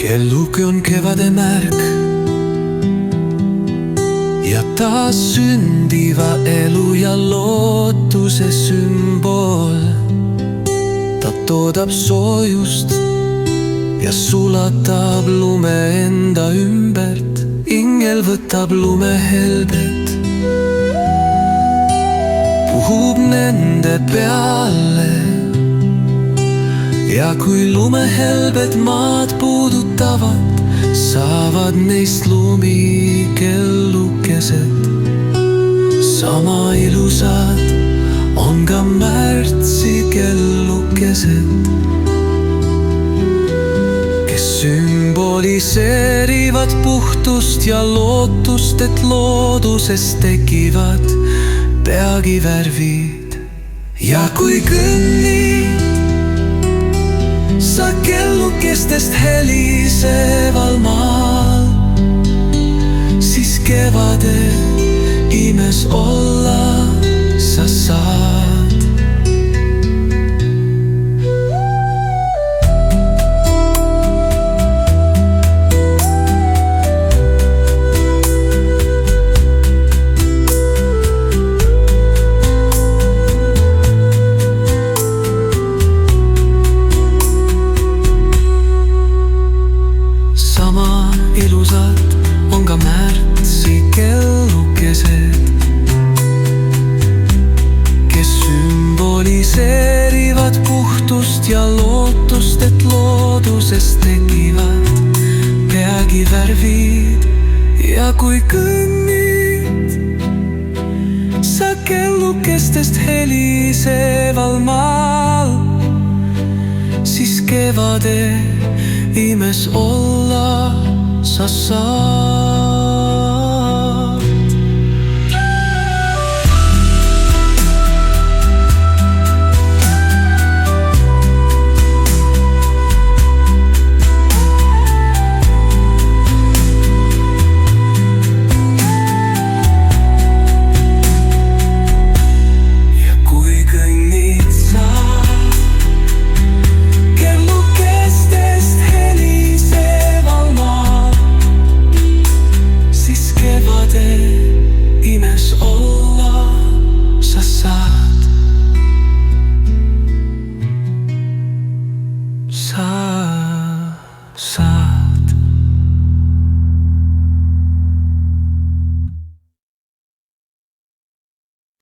Kelluke on kevade märk ja taas sündiva elu ja lootuse sümbol. Ta toodab soojust ja sulatab lume enda ümbert. Ingel võtab lumehelbed, puhub nende peale. Ja kui lumehelbed maad puudutavad, saavad neist lumikellukesed. Sama ilusad on ka märtsi kellukesed, kes sümboliseerivad puhtust ja lootust, et looduses tekivad peagi värvid. Ja kui kõnnid sa kellukestest heliseval maal, siis kevade imes olla sa saad. Ilusad on ka märtsi kellukesed, kes sümboliseerivad puhtust ja lootust, et looduses tekivad peagi värvid. Ja kui kõnnid sa kellukestest heliseval maal, siis kevade imes olla sa saad. Ja kui kõnnid sa kellukestest heliseval maal, siis kevade imes olla sa saad. Sa